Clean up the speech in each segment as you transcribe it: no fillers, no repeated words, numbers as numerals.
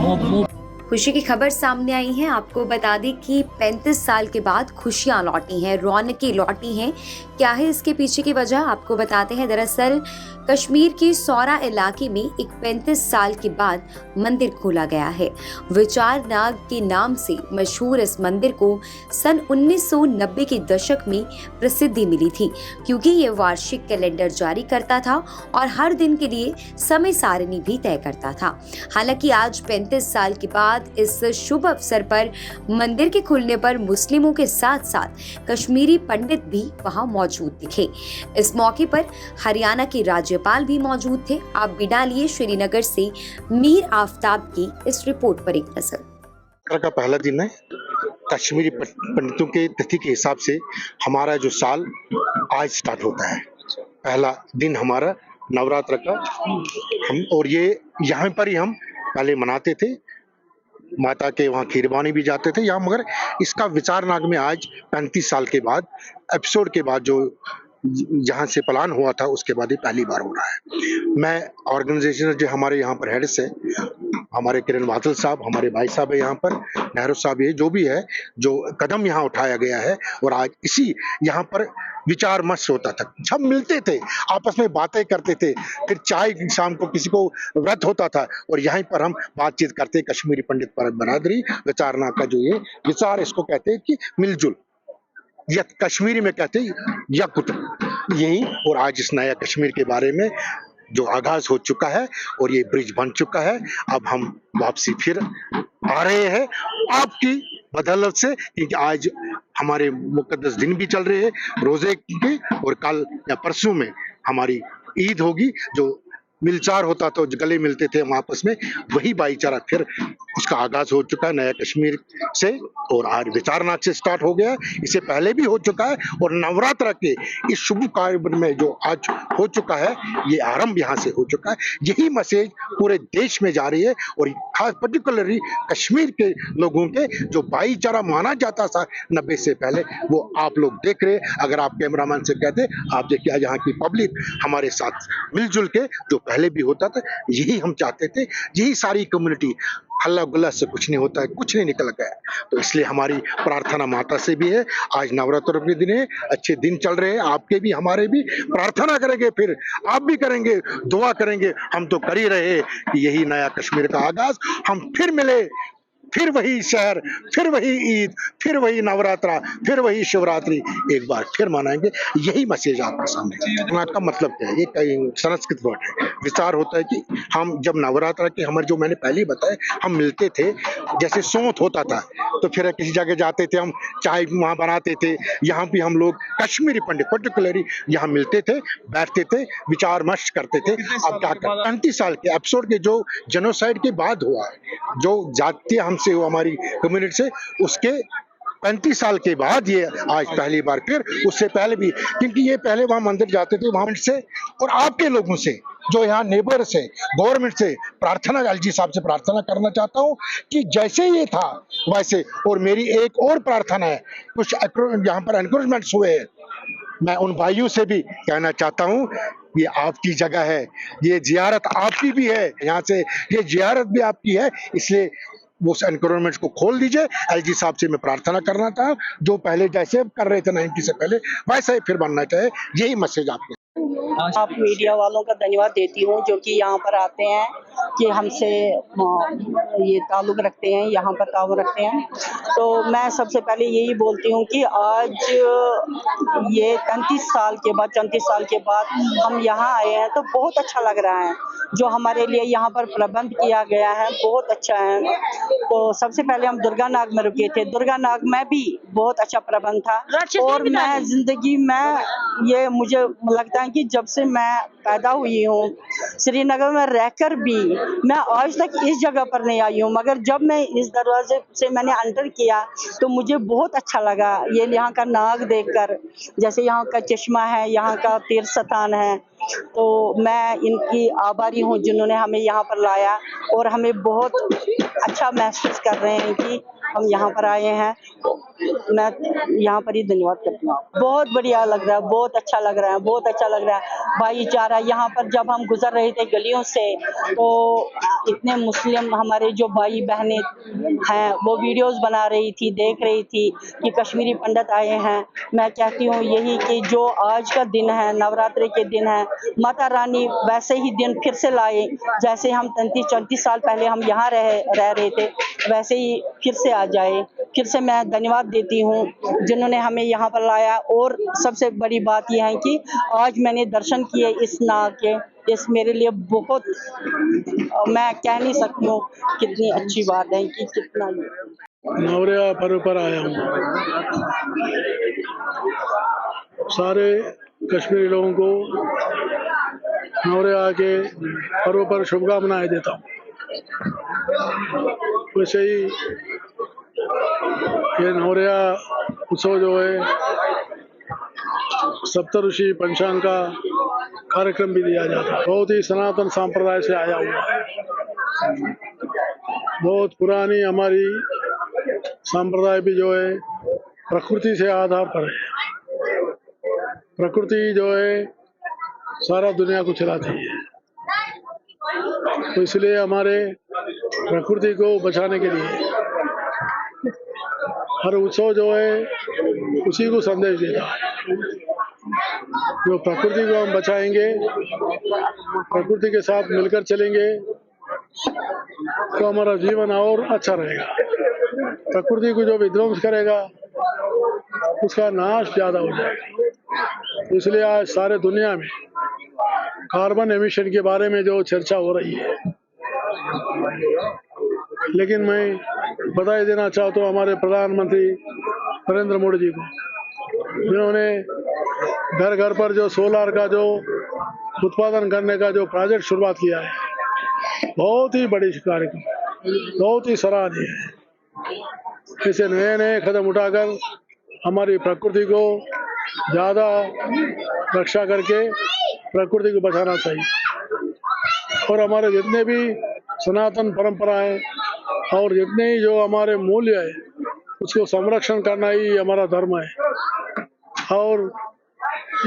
खुशी की खबर सामने आई है। आपको बता दें कि 35 साल के बाद खुशियां लौटी हैं, रौनकें लौटी हैं। क्या है इसके पीछे की वजह, आपको बताते हैं। दरअसल कश्मीर के सौरा इलाके में एक 35 साल के बाद मंदिर खोला गया है। विचार नाग के नाम से मशहूर इस मंदिर को सन 1990 के दशक में प्रसिद्धि मिली थी, क्योंकि ये वार्षिक कैलेंडर जारी करता था और हर दिन के लिए समय सारणी भी तय करता था। हालांकि आज 35 साल के बाद इस शुभ अवसर पर मंदिर के खुलने पर मुस्लिमों के साथ साथ कश्मीरी पंडित भी वहां मौजूद दिखे। इस मौके पर हरियाणा के राज्यपाल भी मौजूद थे। आप भी डालिए श्रीनगर से मीर आफ्ताब की इस रिपोर्ट पर एक नजर। का पहला दिन है। कश्मीरी पंडितों के तिथि के हिसाब से हमारा जो साल आज स्टार्ट होता है। पहला दिन हमारा नवरात्र का हम और ये यहाँ पर ही हम पहले मनाते थे। माता के वहाँ खीरवानी भी जाते थे यहाँ, मगर इसका विचारनाग में आज 35 साल के बाद एपिसोड के बाद जो यहाँ से प्लान हुआ था उसके बाद ये पहली बार हो रहा है। मैं ऑर्गेनाइजेशन जो हमारे यहाँ पर हेड्स है, हमारे किरण वातल साहब, हमारे भाई साहब है यहाँ पर, नेहरू साहब, ये जो भी है, जो कदम यहाँ उठाया गया है और आज इसी यहाँ पर विचार मस्त होता था। सब मिलते थे, आपस में बातें करते थे, फिर चाय शाम को किसी को व्रत होता था और यहीं पर हम बातचीत करते। कश्मीरी पंडित परत बरादरी विचारनाग का जो ये विचार, इसको कहते हैं कि मिलजुल, या कश्मीरी में कहते हैं यकुट, यही। और आज इस नया कश्मीर के बारे में जो आगाज हो चुका है और ये ब्रिज बन चुका है, अब हम वापसी फिर आ रहे हैं आपकी बदौलत से, क्योंकि आज हमारे मुकद्दस दिन भी चल रहे हैं रोजे के, और कल या परसों में हमारी ईद होगी। जो मिलचार होता था, गले मिलते थे हम आपस में, वही भाईचारा फिर उसका आगाज हो चुका है नया कश्मीर से, और आज विचारनाग से स्टार्ट हो गया। इससे पहले भी हो चुका है और नवरात्र के इस शुभ कार्य में जो आज हो चुका है, ये आरंभ यहाँ से हो चुका है। यही मैसेज पूरे देश में जा रही है और खास पर्टिकुलरली कश्मीर के लोगों के जो भाईचारा माना जाता था 90 से पहले, वो आप लोग देख रहे। अगर आप कैमरामैन से कहते, आप देखिए आज यहाँ की पब्लिक हमारे साथ मिलजुल के, जो पहले भी होता था, यही हम चाहते थे। यही सारी कम्युनिटी, हल्ला गुल्ला से कुछ नहीं होता है, कुछ नहीं निकल गया। तो इसलिए हमारी प्रार्थना माता से भी है। आज नवरात्र के दिन है, अच्छे दिन चल रहे हैं, आपके भी हमारे भी। प्रार्थना करेंगे, फिर आप भी करेंगे, दुआ करेंगे। हम तो कर ही रहे कि यही नया कश्मीर का आगाज, हम फिर मिले, फिर वही शहर, फिर वही ईद, फिर वही नवरात्रा, फिर वही शिवरात्रि एक बार फिर मनाएंगे। यही मैसेज आपके सामने। विचारनाग का मतलब क्या है? ये कई संस्कृत वर्ड है। विचार होता है कि हम जब नवरात्रा के हमारे, जो मैंने पहले ही बताया, हम मिलते थे, जैसे सौंत होता था तो फिर किसी जगह जाते थे, हम चाय वहाँ बनाते थे। यहाँ भी हम लोग कश्मीरी पंडित पर्टिकुलरली यहाँ मिलते थे, बैठते थे, विचार मस्त करते थे। अब क्या कर 35 साल के एपिसोड के जो जेनोसाइड के बाद हुआ है, जो जातीय हमसे हुआ, हमारी कम्युनिटी से, उसके 35 साल के बाद ये आज पहली बार फिर, उससे पहले भी, क्योंकि ये पहले वहां मंदिर जाते थे, वहां से और आपके लोगों से, जो यहाँ नेबर से, गवर्नमेंट से प्रार्थना, एलजी साहब से प्रार्थना करना चाहता हूँ कि जैसे ये था वैसे। और मेरी एक और प्रार्थना है, कुछ यहाँ पर एनकरेजमेंट्स हुए हैं, मैं उन भाइयों से भी कहना चाहता हूँ, ये आपकी जगह है, ये जियारत आपकी भी है, यहाँ से ये जियारत भी आपकी है, इसलिए वो एनवायरमेंट को खोल दीजिए। एलजी साहब से मैं प्रार्थना करना था, जो पहले जैसे कर रहे थे 90 से पहले, वैसे ही फिर बनना चाहिए। यही मैसेज आपको। आप मीडिया वालों का धन्यवाद देती हूँ, जो कि यहाँ पर आते हैं, कि हमसे ये ताल्लुक़ रखते हैं, यहाँ पर ताल्लुक़ रखते हैं। तो मैं सबसे पहले यही बोलती हूँ कि आज ये 34 साल के बाद हम यहाँ आए हैं, तो बहुत अच्छा लग रहा है। जो हमारे लिए यहाँ पर प्रबंध किया गया है बहुत अच्छा है। तो सबसे पहले हम दुर्गा नाग में रुके थे, दुर्गा नाग में भी बहुत अच्छा प्रबंध था। और मैं जिंदगी में, ये मुझे लगता है कि जब से मैं पैदा हुई हूँ श्रीनगर में रहकर भी, मैं आज तक इस जगह पर नहीं आई हूँ, मगर जब मैं इस दरवाजे से मैंने अंदर किया तो मुझे बहुत अच्छा लगा। ये यहाँ का नाग देखकर, जैसे यहाँ का चश्मा है, यहाँ का तीर्थ स्थान है, तो मैं इनकी आभारी हूँ जिन्होंने हमें यहाँ पर लाया, और हमें बहुत अच्छा महसूस कर रहे हैं कि हम यहाँ पर आए हैं। मैं यहाँ पर ही धन्यवाद करती हूँ। बहुत बढ़िया लग रहा है, बहुत अच्छा लग रहा है, बहुत अच्छा लग रहा है। भाईचारा। यहाँ पर जब हम गुजर रहे थे गलियों से तो इतने मुस्लिम हमारे जो भाई बहनें हैं वो वीडियोस बना रही थी, देख रही थी कि कश्मीरी पंडित आए हैं। मैं कहती हूँ यही कि जो आज का दिन है, नवरात्रि के दिन है, माता रानी वैसे ही दिन फिर से लाए, जैसे हम 33-34 साल पहले हम यहाँ रह रहे थे वैसे ही फिर से आ जाए। फिर से मैं धन्यवाद देती हूँ जिन्होंने हमें यहाँ पर लाया। और सबसे बड़ी बात यह है कि आज मैंने दर्शन किए इस नाग के, इस मेरे लिए बहुत, मैं कह नहीं सकती हूँ कितनी अच्छी बात है कि कितना नवरेह पर्व पर आया हूँ। सारे कश्मीरी लोगों को नवरेह के पर्व पर शुभकामनाएं देता हूँ। वैसे ही ये नवरेह उत्सव जो है सप्तऋषि पंचांग का कार्यक्रम भी दिया जाता है। बहुत ही सनातन संप्रदाय से आया हुआ है। बहुत पुरानी हमारी संप्रदाय भी जो है प्रकृति से आधार पर है। प्रकृति जो है सारा दुनिया को चलाती है, तो इसलिए हमारे प्रकृति को बचाने के लिए हर उत्सव जो है उसी को संदेश देता है। जो प्रकृति को हम बचाएंगे, प्रकृति के साथ मिलकर चलेंगे तो हमारा जीवन और अच्छा रहेगा। प्रकृति को जो विध्वंस करेगा उसका नाश ज्यादा हो जाएगा। तो इसलिए आज सारे दुनिया में कार्बन एमिशन के बारे में जो चर्चा हो रही है, लेकिन मैं बधाई देना चाहता हूँ हमारे प्रधानमंत्री नरेंद्र मोदी जी को, जिन्होंने घर घर पर जो सोलार का जो उत्पादन करने का जो प्रोजेक्ट शुरुआत किया है, बहुत ही बड़ी कार्यक्रम, बहुत ही सराहनीय है। इसे नए नए कदम उठाकर हमारी प्रकृति को ज़्यादा रक्षा करके प्रकृति को बचाना चाहिए। और हमारे जितने भी सनातन परंपराएं और जितने ही जो हमारे मूल्य है उसको संरक्षण करना ही हमारा धर्म है। और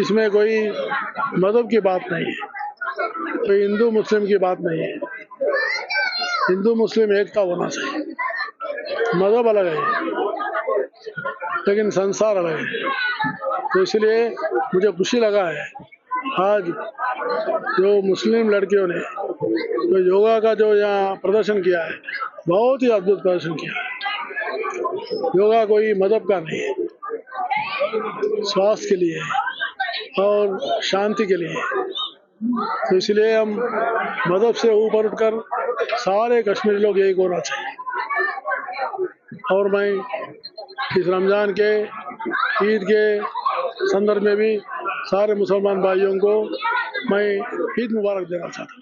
इसमें कोई मजहब की बात नहीं है, कोई हिंदू मुस्लिम की बात नहीं है। हिंदू मुस्लिम एकता होना चाहिए। मजहब अलग है लेकिन संसार अलग है। तो इसलिए मुझे खुशी लगा है आज जो मुस्लिम लड़कियों ने जो योगा का जो यहाँ प्रदर्शन किया है, बहुत ही अद्भुत प्रदर्शन किया है। योगा कोई मजहब का नहीं है, स्वास्थ्य के लिए है और शांति के लिए है। तो इसलिए हम मजहब से ऊपर उठकर सारे कश्मीरी लोग एक होना चाहिए। और मैं इस रमज़ान के ईद के संदर्भ में भी सारे मुसलमान भाइयों को मैं ईद मुबारक देना चाहता हूँ।